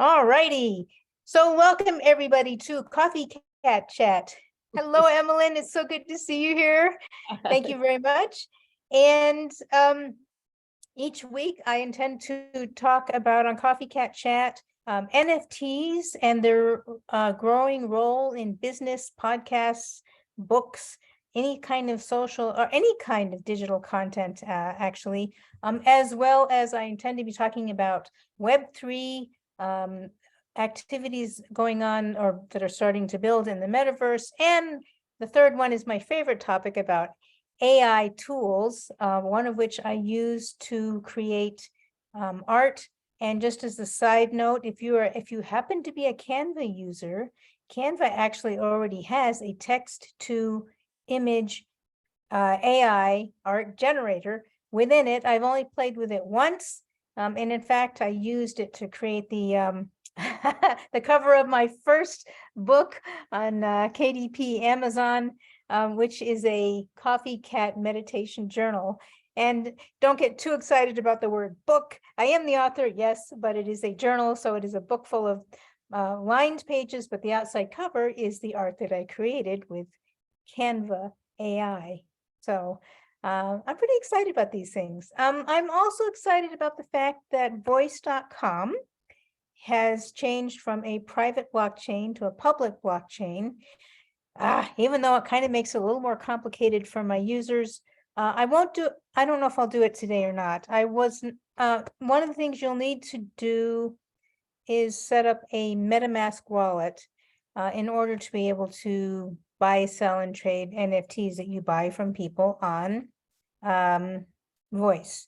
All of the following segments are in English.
All righty. So welcome everybody to Coffee Cat Chat. Hello, Emmeline. It's so good to see you here. Thank you very much. And each week I intend to talk about on Coffee Cat Chat NFTs and their growing role in business, podcasts, books, any kind of social or any kind of digital content, actually, as well as I intend to be talking about Web3 activities going on or that are starting to build in the metaverse. And the third one is my favorite topic about AI tools, one of which I use to create art. And just as a side note, if you happen to be a Canva user, Canva actually already has a text to image AI art generator within it. I've only played with it once. And in fact, I used it to create the the cover of my first book on KDP Amazon, which is a Coffee Cat meditation journal. And don't get too excited about the word book. I am the author, yes, but it is a journal, so it is a book full of lined pages, but the outside cover is the art that I created with Canva AI. So I'm pretty excited about these things. I'm also excited about the fact that Voice.com has changed from a private blockchain to a public blockchain. Even though it kind of makes it a little more complicated for my users. I don't know if I'll do it today or not. One of the things you'll need to do is set up a MetaMask wallet in order to be able to buy, sell, and trade NFTs that you buy from people on Voice.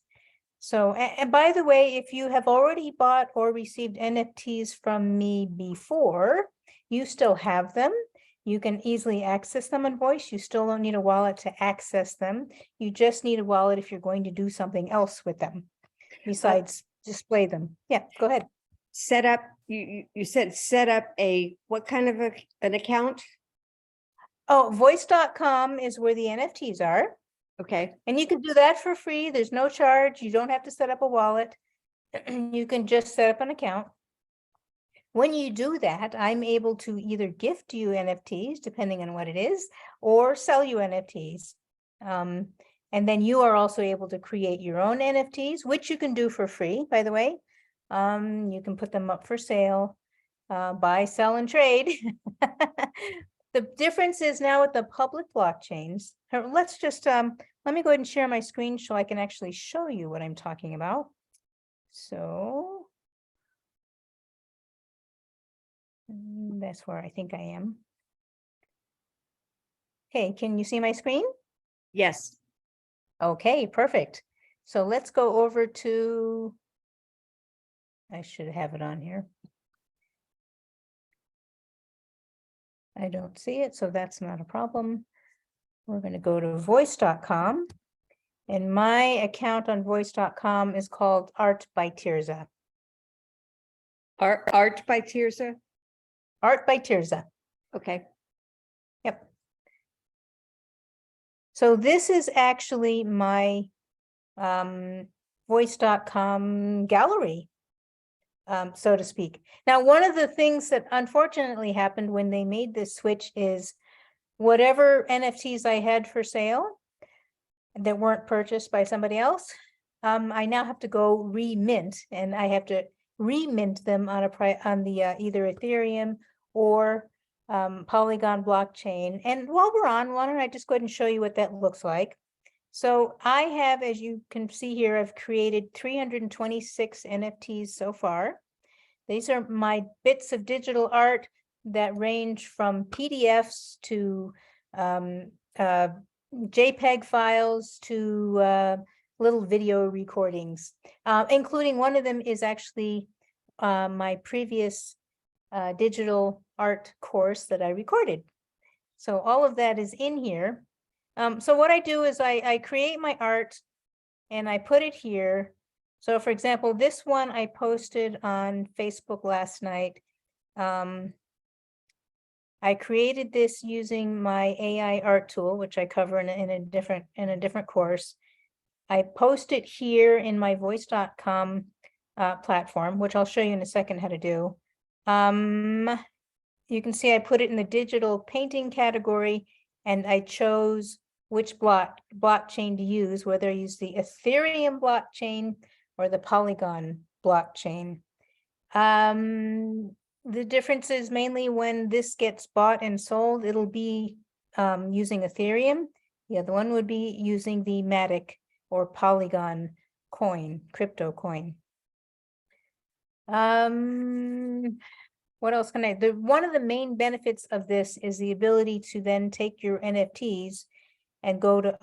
So, and by the way, if you have already bought or received NFTs from me before, you still have them. You can easily access them on Voice. You still don't need a wallet to access them. You just need a wallet if you're going to do something else with them besides display them. Yeah, go ahead. Set up, you said set up what kind of an account? Oh, Voice.com is where the NFTs are. Okay. And you can do that for free. There's no charge. You don't have to set up a wallet. You can just set up an account. When you do that, I'm able to either gift you NFTs, depending on what it is, or sell you NFTs. And then you are also able to create your own NFTs, which you can do for free, by the way. You can put them up for sale, buy, sell, and trade. The difference is now with the public blockchains. Let's just, let me go ahead and share my screen so I can actually show you what I'm talking about. So that's where I think I am. Okay, can you see my screen? Yes. Okay, perfect. So let's go over to, I should have it on here. I don't see it, so that's not a problem. We're going to go to Voice.com. And my account on Voice.com is called Art by Tirza. Art by Tirza? Art by Tirza. Okay. Yep. So this is actually my Voice.com gallery, so to speak. Now, one of the things that unfortunately happened when they made this switch is whatever NFTs I had for sale that weren't purchased by somebody else, I now have to go remint, and I have to remint them on the either Ethereum or Polygon blockchain. And while we're on, why don't I just go ahead and show you what that looks like? So I have, as you can see here, I've created 326 NFTs so far. These are my bits of digital art that range from PDFs to JPEG files to little video recordings, including one of them is actually my previous digital art course that I recorded. So all of that is in here. So what I do is I create my art and I put it here. So for example, this one I posted on Facebook last night. I created this using my AI art tool, which I cover in a different course. I post it here in my Voice.com platform, which I'll show you in a second how to do. You can see I put it in the digital painting category, and I chose which blockchain to use, whether I use the Ethereum blockchain or the Polygon blockchain. The difference is mainly when this gets bought and sold, it'll be using Ethereum. The other one would be using the Matic or Polygon coin, crypto coin. What else can one of the main benefits of this is the ability to then take your NFTs and go to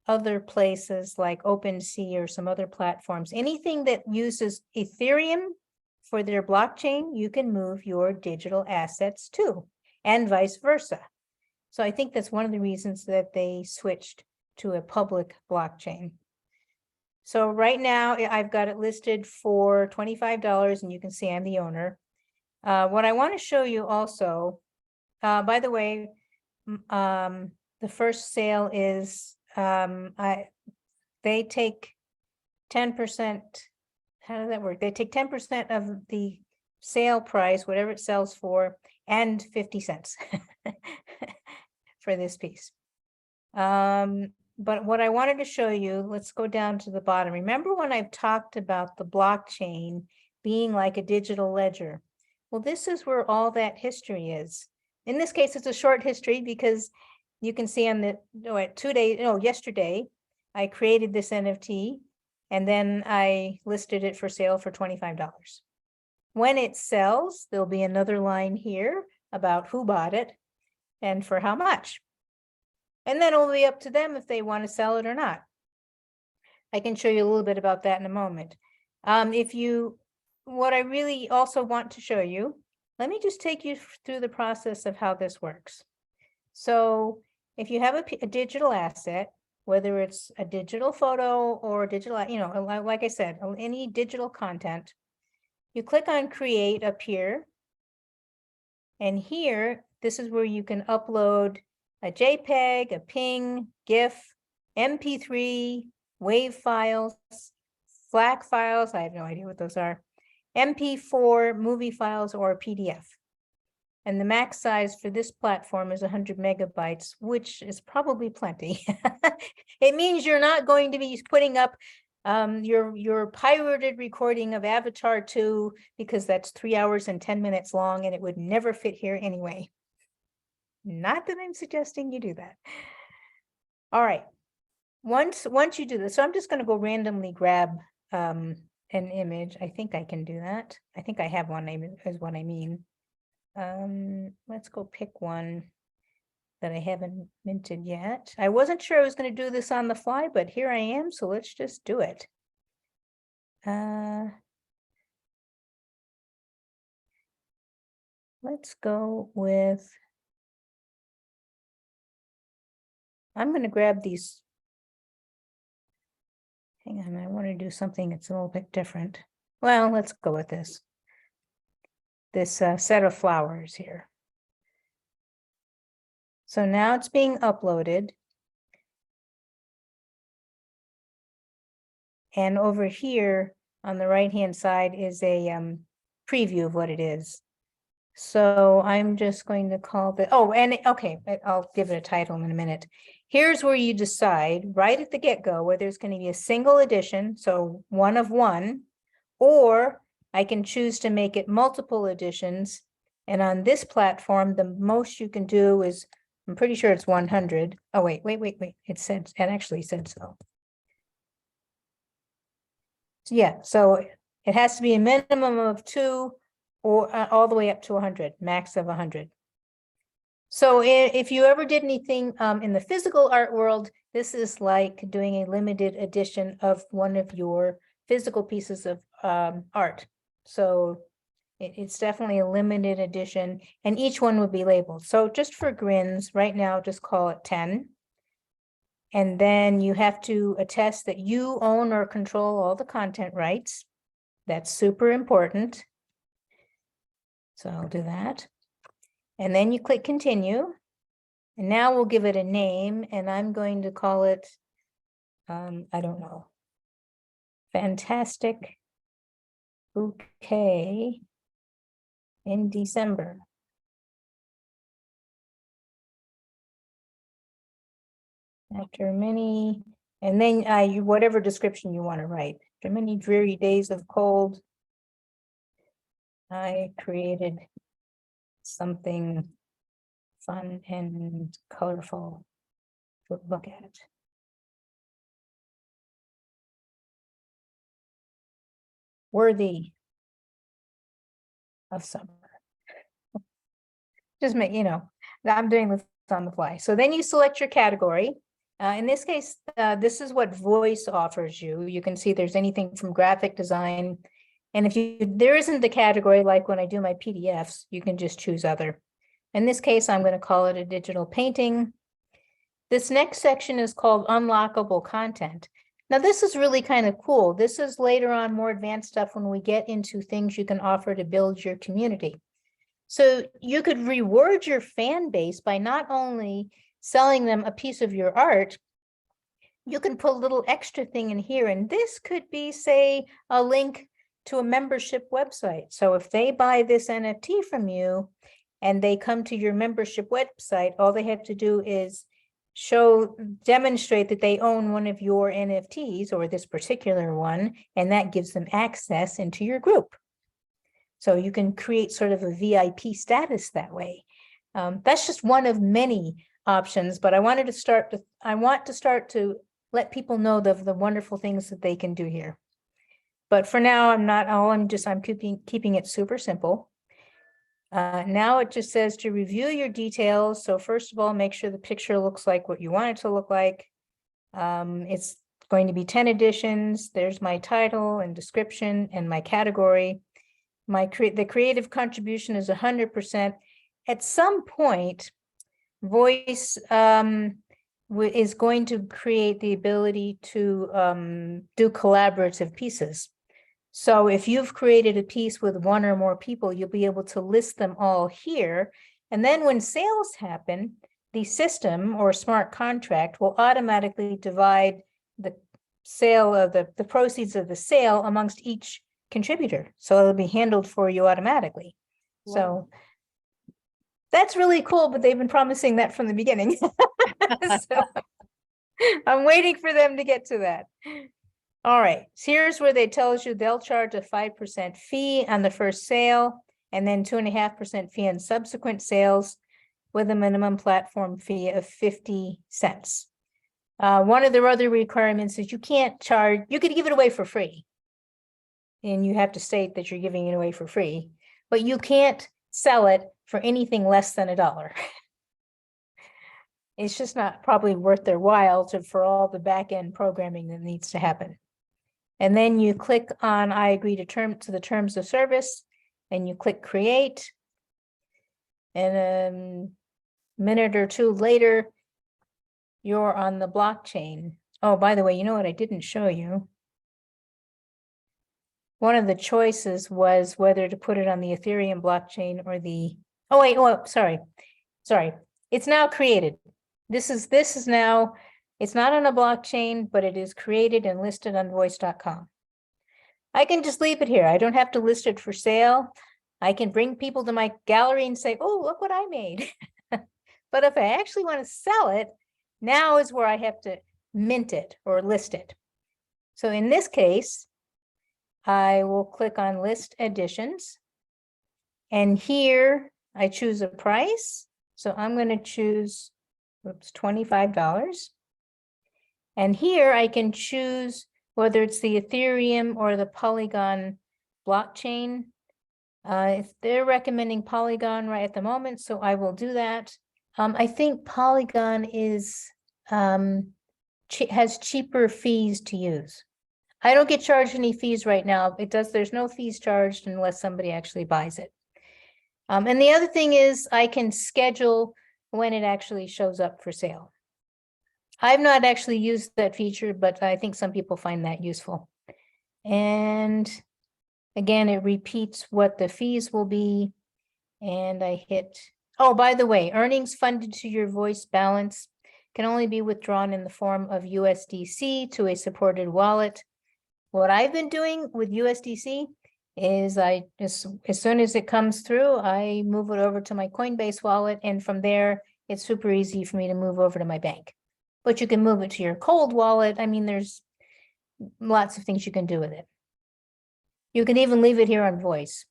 other places like OpenSea or some other platforms. Anything that uses Ethereum for their blockchain, you can move your digital assets to, and vice versa. So I think that's one of the reasons that they switched to a public blockchain. So right now I've got it listed for $25, and you can see I'm the owner. What I want to show you also, by the way, the first sale is they take 10%. How does that work? They take 10% of the sale price, whatever it sells for, and 50 cents for this piece. But what I wanted to show you, let's go down to the bottom. Remember when I've talked about the blockchain being like a digital ledger? Well, this is where all that history is. In this case, it's a short history because you can see on the yesterday, I created this NFT and then I listed it for sale for $25. When it sells, there'll be another line here about who bought it and for how much. And then it'll be up to them if they want to sell it or not. I can show you a little bit about that in a moment. What I really also want to show you, let me just take you through the process of how this works. So if you have a digital asset, whether it's a digital photo or digital, like I said, any digital content, you click on create up here. And here, this is where you can upload a JPEG, a PNG, GIF, MP3, WAV files, FLAC files, I have no idea what those are, MP4, movie files, or a PDF. And the max size for this platform is 100 megabytes, which is probably plenty. It means you're not going to be putting up your pirated recording of Avatar 2, because that's 3 hours and 10 minutes long and it would never fit here anyway. Not that I'm suggesting you do that. All right. Once you do this, so I'm just going to go randomly grab an image. I think I can do that. I think I have one, is what I mean. Let's go pick one that I haven't minted yet. I wasn't sure I was going to do this on the fly, but here I am, so let's just do it. Let's go with, I'm going to grab these. Hang on, I want to do something that's a little bit different. Well, let's go with this. This set of flowers here. So now it's being uploaded. And over here on the right-hand side is a preview of what it is. So I'm just going to call the, okay, I'll give it a title in a minute. Here's where you decide right at the get-go whether it's going to be a single edition, so one of one, or I can choose to make it multiple editions. And on this platform, the most you can do is, I'm pretty sure it's 100. Oh, wait. It actually said so. Yeah, so it has to be a minimum of 2 or all the way up to 100, max of 100. So if you ever did anything in the physical art world, this is like doing a limited edition of one of your physical pieces of art. So it's definitely a limited edition, and each one would be labeled. So just for grins, right now, just call it 10. And then you have to attest that you own or control all the content rights. That's super important. So I'll do that. And then you click continue. And now we'll give it a name, and I'm going to call it, I don't know, Fantastic Bouquet in December. After many, and then whatever description you want to write. After many dreary days of cold, I created something fun and colorful to look at. Worthy of summer. Just make, I'm doing this on the fly. So then you select your category. In this case, this is what Voice offers you. You can see there's anything from graphic design. And if there isn't the category, like when I do my PDFs, you can just choose other. In this case, I'm going to call it a digital painting. This next section is called unlockable content. Now, this is really kind of cool. This is later on more advanced stuff when we get into things you can offer to build your community. So you could reward your fan base by not only selling them a piece of your art, you can put a little extra thing in here. And this could be, say, a link to a membership website. So if they buy this NFT from you and they come to your membership website, all they have to do is demonstrate that they own one of your NFTs or this particular one, and that gives them access into your group. So you can create sort of a VIP status that way. That's just one of many options, but I want to start to let people know the wonderful things that they can do here. But for now, I'm keeping it super simple. Now it just says to review your details. So first of all, make sure the picture looks like what you want it to look like. It's going to be 10 editions. There's my title and description and my category. The creative contribution is 100%. At some point, Voice is going to create the ability to do collaborative pieces. So if you've created a piece with one or more people, you'll be able to list them all here. And then when sales happen, the system or smart contract will automatically divide the sale of the proceeds of the sale amongst each contributor. So it'll be handled for you automatically. Wow. So that's really cool, but they've been promising that from the beginning. So I'm waiting for them to get to that. All right, so here's where they tells you they'll charge a 5% fee on the first sale and then 2.5% fee on subsequent sales with a minimum platform fee of 50 cents. One of their other requirements is you could give it away for free. And you have to state that you're giving it away for free, but you can't sell it for anything less than $1. It's just not probably worth their while for all the back end programming that needs to happen. And then you click on I agree to the terms of service and you click create. And a minute or two later, you're on the blockchain. Oh, by the way, you know what I didn't show you? One of the choices was whether to put it on the Ethereum blockchain or sorry. It's now created. This is now, it's not on a blockchain, but it is created and listed on voice.com. I can just leave it here. I don't have to list it for sale. I can bring people to my gallery and say, oh, look what I made. But if I actually want to sell it, now is where I have to mint it or list it. So in this case, I will click on list editions. And here I choose a price. So I'm going to choose $25. And here I can choose whether it's the Ethereum or the Polygon blockchain. If they're recommending Polygon right at the moment, so I will do that. I think Polygon has cheaper fees to use. I don't get charged any fees right now. There's no fees charged unless somebody actually buys it. And the other thing is I can schedule when it actually shows up for sale. I've not actually used that feature, but I think some people find that useful. And again, it repeats what the fees will be. And I hit, oh, by the way, earnings funded to your Voice balance can only be withdrawn in the form of USDC to a supported wallet. What I've been doing with USDC is as soon as it comes through, I move it over to my Coinbase wallet, and from there, it's super easy for me to move over to my bank. But you can move it to your cold wallet. I mean, there's lots of things you can do with it. You can even leave it here on Voice.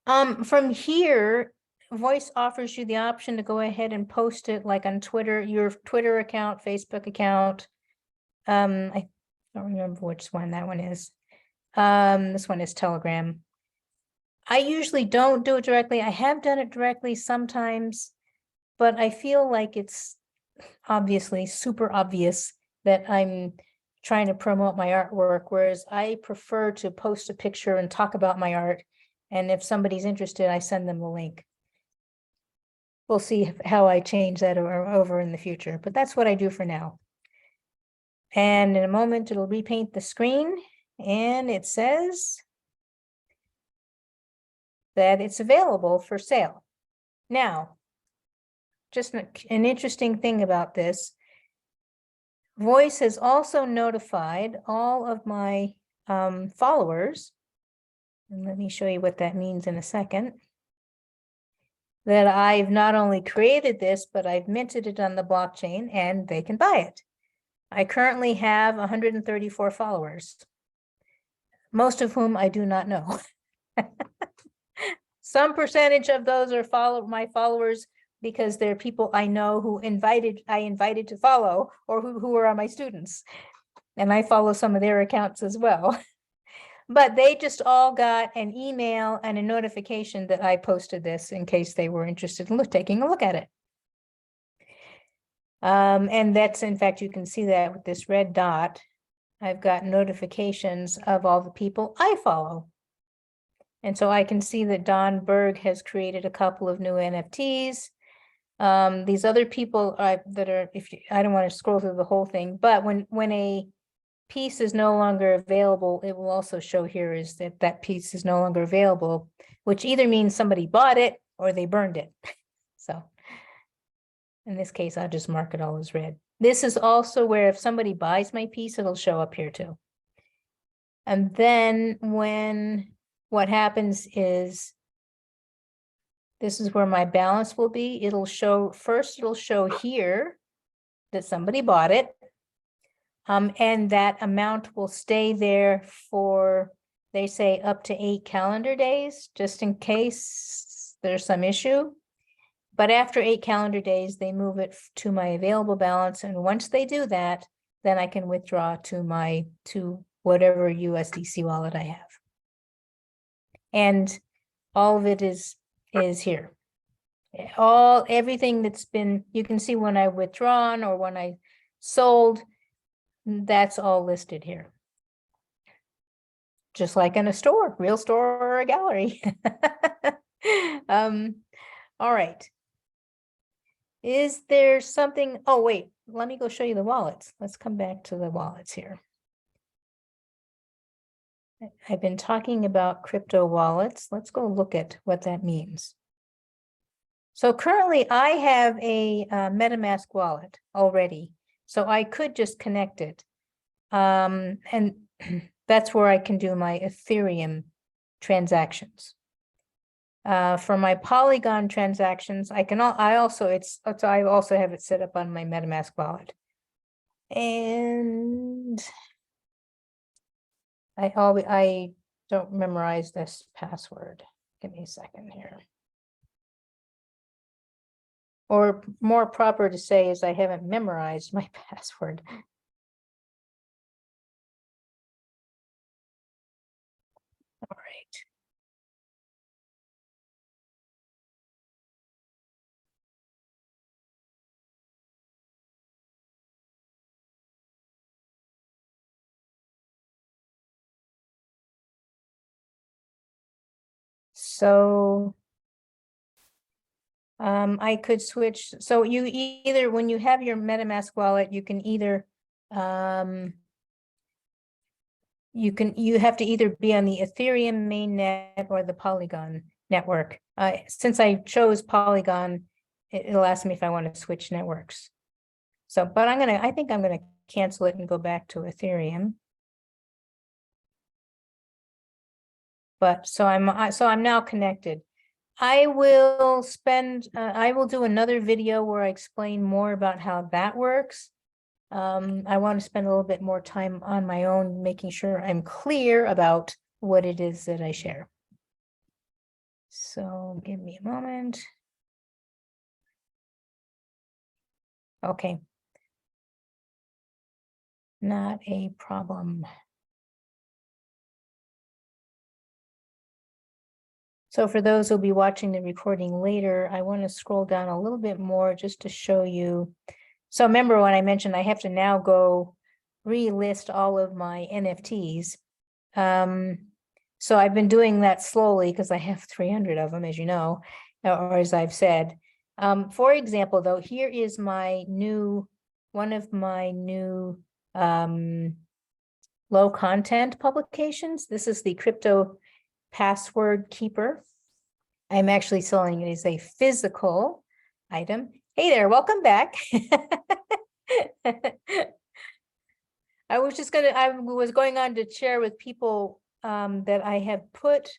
From here, Voice offers you the option to go ahead and post it like on Twitter, your Twitter account, Facebook account. I don't remember which one that one is. This one is Telegram. I usually don't do it directly. I have done it directly sometimes, but I feel like it's obviously super obvious that I'm trying to promote my artwork, whereas I prefer to post a picture and talk about my art. And if somebody's interested, I send them the link. We'll see how I change that over in the future, but that's what I do for now. And in a moment, it'll repaint the screen, and it says that it's available for sale. Now, just an interesting thing about this, Voice has also notified all of my followers, and let me show you what that means in a second, that I've not only created this, but I've minted it on the blockchain and they can buy it. I currently have 134 followers, most of whom I do not know. Some percentage of those are my followers because they're people I know who I invited to follow, or who are my students. And I follow some of their accounts as well. But they just all got an email and a notification that I posted this in case they were interested in taking a look at it. And that's, in fact, you can see that with this red dot. I've got notifications of all the people I follow. And so I can see that Don Berg has created a couple of new NFTs. These other people that are, I don't want to scroll through the whole thing, but when a piece is no longer available, it will also show here is that piece is no longer available, which either means somebody bought it or they burned it. So in this case, I'll just mark it all as red. This is also where if somebody buys my piece, it'll show up here too. And then what happens is, this is where my balance will be. It'll show here that somebody bought it. And that amount will stay there for, they say, up to 8 calendar days, just in case there's some issue. But after 8 calendar days, they move it to my available balance. And once they do that, then I can withdraw to whatever USDC wallet I have. And all of it is here. Everything that's been, you can see when I withdrawn or when I sold, that's all listed here. Just like in a store, real store or a gallery. All right. Is there something, oh wait, let me go show you the wallets. Let's come back to the wallets here. I've been talking about crypto wallets. Let's go look at what that means. So currently I have a MetaMask wallet already, so I could just connect it. And that's where I can do my Ethereum transactions. For my Polygon transactions, I also have it set up on my MetaMask wallet. And I don't memorize this password. Give me a second here. Or more proper to say is I haven't memorized my password. All right. So I could switch. So you either, when you have your MetaMask wallet, you can either you have to either be on the Ethereum mainnet or the Polygon network. Since I chose Polygon, it'll ask me if I want to switch networks. So, but I think I'm gonna cancel it and go back to Ethereum. But so I'm now connected. I will do another video where I explain more about how that works. I want to spend a little bit more time on my own, making sure I'm clear about what it is that I share. So give me a moment. Okay. Not a problem. So for those who'll be watching the recording later, I want to scroll down a little bit more just to show you. So remember when I mentioned I have to now go relist all of my NFTs. So I've been doing that slowly because I have 300 of them, as you know, or as I've said. For example, though, here is one of my new low content publications. This is the Crypto Password Keeper. I'm actually selling it as a physical item. Hey there, welcome back. I was going on to share with people that I have put,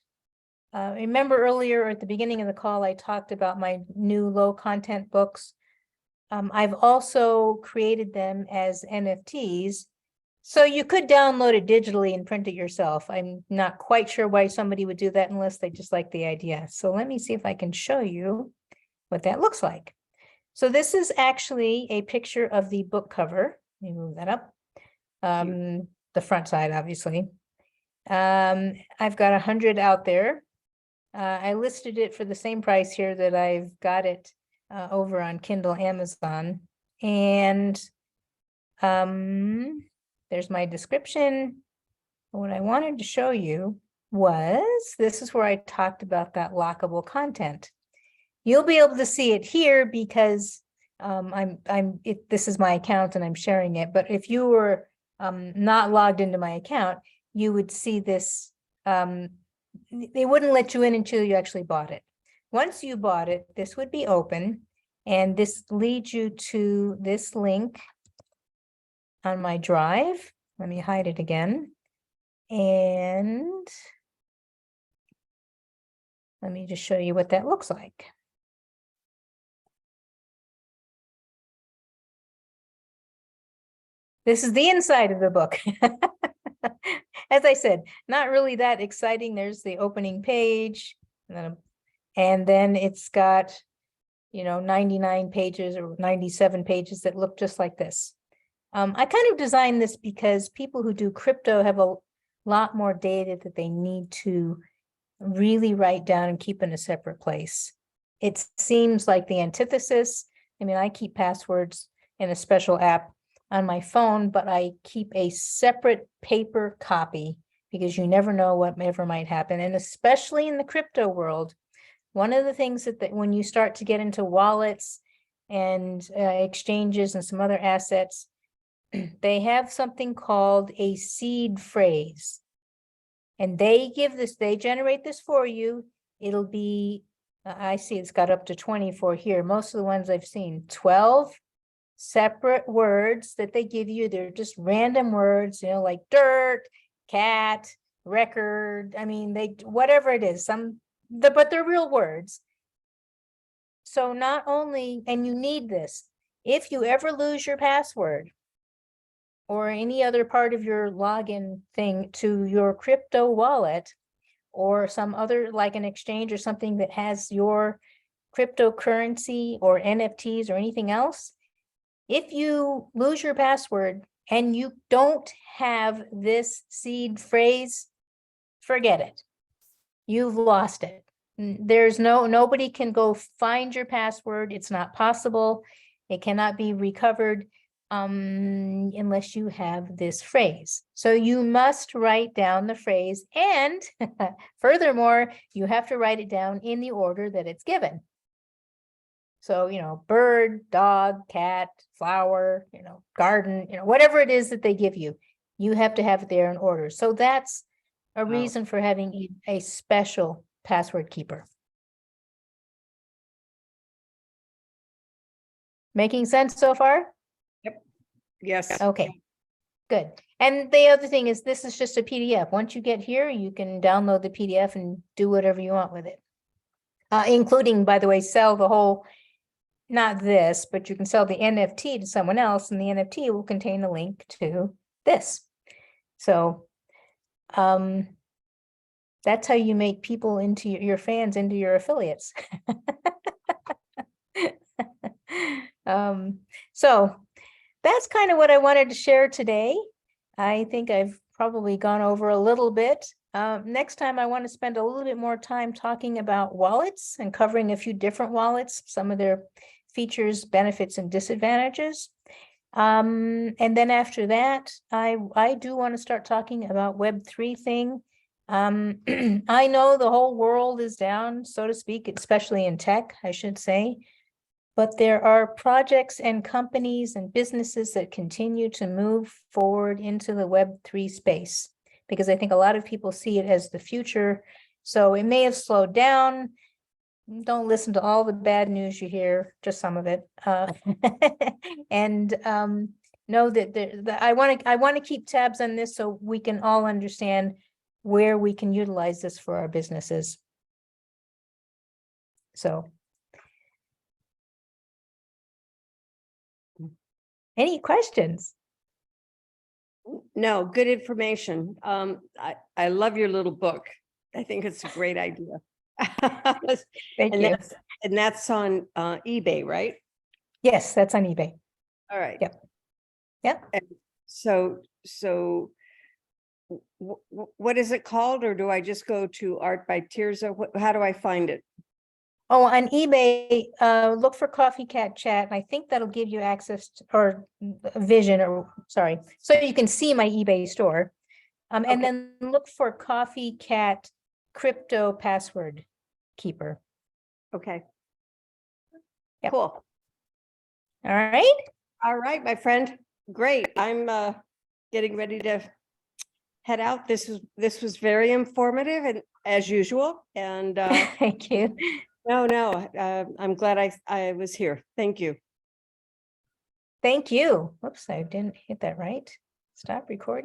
remember earlier at the beginning of the call, I talked about my new low content books. I've also created them as NFTs. So you could download it digitally and print it yourself. I'm not quite sure why somebody would do that unless they just like the idea. So let me see if I can show you what that looks like. So this is actually a picture of the book cover. Let me move that up. The front side, obviously. I've got 100 out there. I listed it for the same price here that I've got it over on Kindle Amazon. And there's my description. What I wanted to show you was, this is where I talked about that lockable content. You'll be able to see it here because this is my account and I'm sharing it. But if you were not logged into my account, you would see this. They wouldn't let you in until you actually bought it. Once you bought it, this would be open, and this leads you to this link on my drive. Let me hide it again. And let me just show you what that looks like. This is the inside of the book. As I said, not really that exciting. There's the opening page, and then it's got, 99 pages or 97 pages that look just like this. I kind of designed this because people who do crypto have a lot more data that they need to really write down and keep in a separate place. It seems like the antithesis. I mean, I keep passwords in a special app on my phone, but I keep a separate paper copy because you never know whatever might happen. And especially in the crypto world, one of the things that when you start to get into wallets and exchanges and some other assets, they have something called a seed phrase. And they generate this for you. It'll be, I see it's got up to 24 here. Most of the ones I've seen, 12 separate words that they give you. They're just random words, like dirt, cat, record. I mean, whatever it is, but they're real words. So not only, and you need this, if you ever lose your password or any other part of your login thing to your crypto wallet or some other, like an exchange or something that has your cryptocurrency or NFTs or anything else, if you lose your password and you don't have this seed phrase, forget it. You've lost it. There's nobody can go find your password. It's not possible. It cannot be recovered unless you have this phrase. So you must write down the phrase, and furthermore, you have to write it down in the order that it's given. So, bird, dog, cat, flower, garden, whatever it is that they give you, you have to have it there in order. So that's a reason for having a special password keeper. Making sense so far? Yes. Okay, good. And the other thing is this is just a PDF. Once you get here, you can download the PDF and do whatever you want with it. Including, by the way, sell the whole, not this, but you can sell the NFT to someone else and the NFT will contain a link to this. So that's how you make people into your fans, into your affiliates. So that's kind of what I wanted to share today. I think I've probably gone over a little bit. Next time I want to spend a little bit more time talking about wallets and covering a few different wallets, some of their features, benefits, and disadvantages. And then after that, I do want to start talking about Web3 thing. I know the whole world is down, so to speak, especially in tech, I should say. But there are projects and companies and businesses that continue to move forward into the Web3 space, because I think a lot of people see it as the future. So it may have slowed down. Don't listen to all the bad news you hear, just some of it. And know that I want to keep tabs on this so we can all understand where we can utilize this for our businesses. So. Any questions? No, good information. I love your little book. I think it's a great idea. Thank And you. that's on eBay, right? Yes, that's on eBay. All right. Yep. Yep. And so what is it called? Or do I just go to Art by Tirza? How do I find it? Oh, on eBay, look for Coffee Cat Chat, and I think that'll give you access to, or vision, or sorry, so you can see my eBay store. And Okay. then look for Coffee Cat Crypto Password Keeper. Okay. Yep. Cool. All right. All right, my friend. Great. I'm getting ready to head out. This was very informative, and as usual. And Thank you. no, I'm glad I was here. Thank you. Thank you. Whoops, I didn't hit that right. Stop recording.